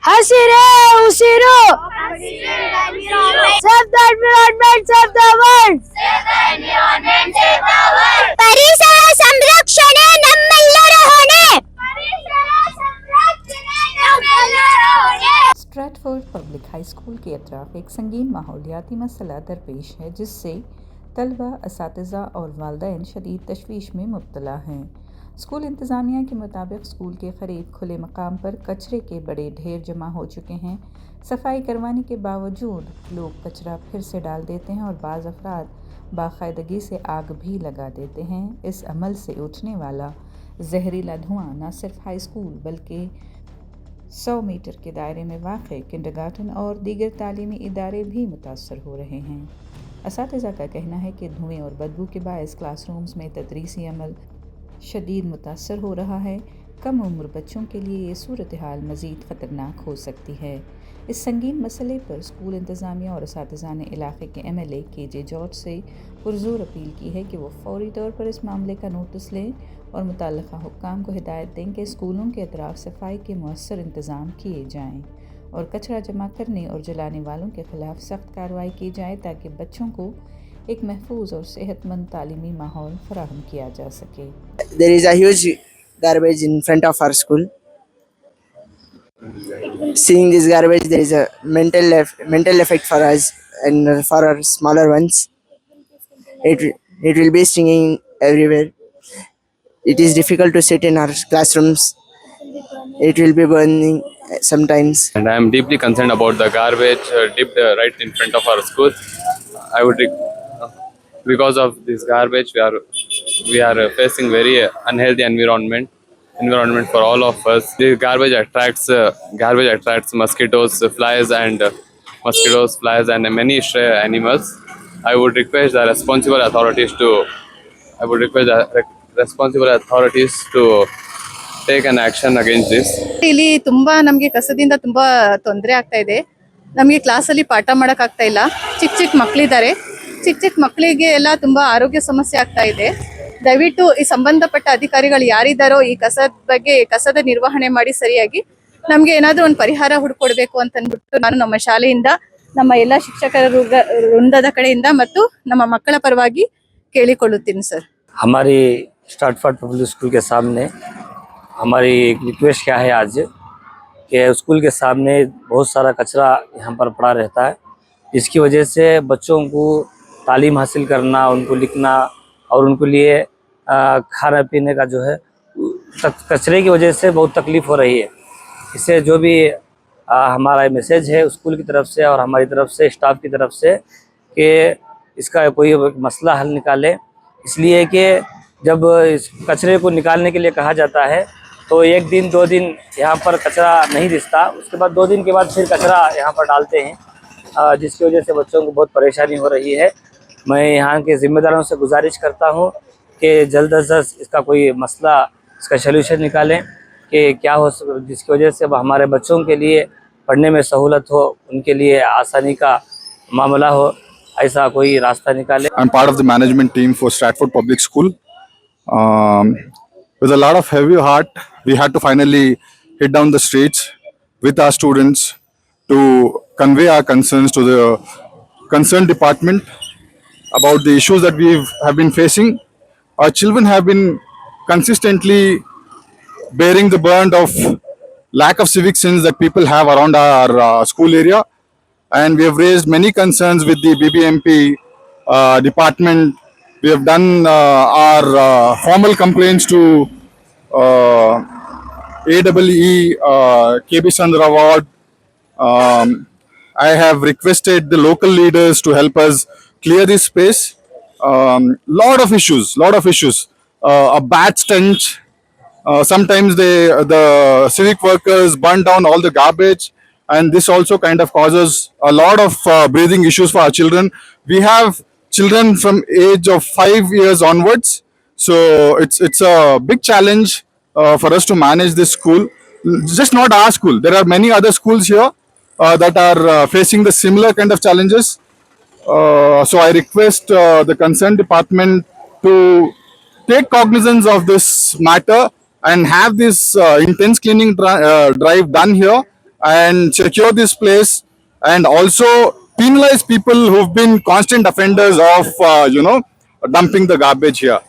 ಹಸಿರೇ ಉಸಿರು. Save the environment, save the world. ಪರಿಸರ ಸಂರಕ್ಷಣೆ ನಮ್ಮೆಲ್ಲರ ಹೊಣೆ. स्ट्रैटफोर्ड पब्लिक हाई स्कूल के अतराफ एक संगीन माहौलियाती मसला दरपेश है जिससे तलबा, اساتذہ और वालिदैन शदीद तशवीश में मुब्तला हैं। स्कूल इंतज़ामिया के मुताबिक स्कूल के करीब खुले मकाम पर कचरे के बड़े ढेर जमा हो चुके हैं। सफाई करवाने के बावजूद लोग कचरा फिर से डाल देते हैं और बाज़ अफराद बाकायदगी से आग भी लगा देते हैं। इस अमल से उठने वाला जहरीला धुआं न सिर्फ हाई स्कूल बल्कि 100 मीटर के दायरे में वाक़ किंडरगार्टन और दीगर तालीमी इदारे भी मुतासर हो रहे हैं। اساتذہ का कहना है कि धुएं और बदबू के बायस क्लासरूम्स में तदरीसी अमल शदीद मुतासर हो रहा है। कम उम्र बच्चों के लिए ये सूरत हाल मज़ीद ख़तरनाक हो सकती है। इस संगीन मसले पर स्कूल इंतज़ामिया और اساتذہ ने इलाके के MLA KJ जॉर्ज से पुरज़ोर अपील की है कि वो फौरी तौर पर इस मामले का नोटिस लें और मुताल्लिक़ा हुक्काम को हिदायत दें कि स्कूलों के अतराफ सफाई के मौसर इंतज़ाम किए जाएँ और कचरा जमा करने और जलाने वालों के ख़िलाफ़ सख्त कार्रवाई की जाए ताकि बच्चों को एक महफूज और सेहतमंद तालीमी माहौल फराहम किया जा सके। There is a huge garbage in front of our school. Seeing this garbage, there is a mental effect for us and for our smaller ones. It will be stinging everywhere. It is difficult to sit in our classrooms. It will be burning sometimes. And I am deeply concerned about the garbage dipped right in front of our school. I would because of this garbage we are facing very unhealthy environment for all of us. This garbage attracts mosquitoes, flies and many stray animals. I would request the responsible authorities to take an action against this. ಇಲ್ಲಿ ತುಂಬಾ ನಮಗೆ ಕಸದಿಂದ ತುಂಬಾ ತೊಂದರೆ ಆಗ್ತಾ ಇದೆ. ನಮಗೆ ಕ್ಲಾಸಲ್ಲಿ ಪಾಠ ಮಾಡಕ್ ಆಗ್ತಾ ಇಲ್ಲ. ಚಿಕ್ಕ ಮಕ್ಕಳಿದ್ದಾರೆ. ಚಿಕ್ಕ ಮಕ್ಕಳಿಗೆ ಎಲ್ಲ ತುಂಬಾ ಆರೋಗ್ಯ ಸಮಸ್ಯೆ ಆಗ್ತಾ ಇದೆ. ದಯವಿಟ್ಟು ಈ ಸಂಬಂಧಪಟ್ಟ ಅಧಿಕಾರಿಗಳು ಯಾರಿದ್ದಾರೋ ಈ ಕಸದ ನಿರ್ವಹಣೆ ಮಾಡಿ ಸರಿಯಾಗಿ ನಮಗೆ ಏನಾದರೂ ಒಂದು ಪರಿಹಾರ ಹುಡುಕೊಡ್ಬೇಕು ಅಂತ ಅಂದ್ಬಿಟ್ಟು ನಾನು ನಮ್ಮ ಶಾಲೆಯಿಂದ ನಮ್ಮ ಎಲ್ಲ ಶಿಕ್ಷಕರ ವೃಂದದ ಕಡೆಯಿಂದ ಮತ್ತು ನಮ್ಮ ಮಕ್ಕಳ ಪರವಾಗಿ ಕೇಳಿಕೊಳ್ಳುತ್ತೀನಿ ಸರ್. हमारी स्ट्रैटफोर्ड पब्लिक स्कूल के सामने हमारी रिक्वेस्ट क्या है आज कि स्कूल के सामने बहुत सारा कचरा यहाँ पर पड़ा रहता है, इसकी वजह से बच्चों को तालीम हासिल करना, उनको लिखना और उनको लिए खाना पीने का जो है कचरे की वजह से बहुत तकलीफ़ हो रही है। इससे जो भी हमारा मैसेज है स्कूल की तरफ से और हमारी तरफ से स्टाफ की तरफ से कि इसका कोई मसला हल निकाले, इसलिए कि जब इस कचरे को निकालने के लिए कहा जाता है तो 1 दिन 2 दिन यहाँ पर कचरा नहीं दिखता, उसके बाद 2 दिन के बाद फिर कचरा यहाँ पर डालते हैं, जिसकी वजह से बच्चों को बहुत परेशानी हो रही है। मैं यहाँ के ज़िम्मेदारों से गुजारिश करता हूँ कि जल्द अज जल्द इसका कोई मसला, इसका सल्यूशन निकालें कि क्या हो, जिसकी वजह से हमारे बच्चों के लिए पढ़ने में सहूलत हो, उनके लिए आसानी का मामला हो, ऐसा कोई रास्ता निकाले। I'm part of the management team for Stratford Public School. With a lot of heavy heart, we had to finally hit down the streets with our students to convey our concerns to the concerned department about the issues that we have been facing. Our children have been consistently bearing the burden of lack of civic sense that people have around our school area, and we have raised many concerns with the BBMP department. We have done our formal complaints to AEE, KB Chandra Award. I have requested the local leaders to help us clear this space. Lot of issues. A bad stench. Sometimes the civic workers burn down all the garbage, and this also kind of causes a lot of breathing issues for our children. We have children from age of 5 years onwards, so it's a big challenge for us to manage this school. Just not our school, there are many other schools here that are facing the similar kind of challenges. So I request the concerned department to take cognizance of this matter and have this intense cleaning drive done here and secure this place, and also penalize people who've been constant offenders of dumping the garbage here.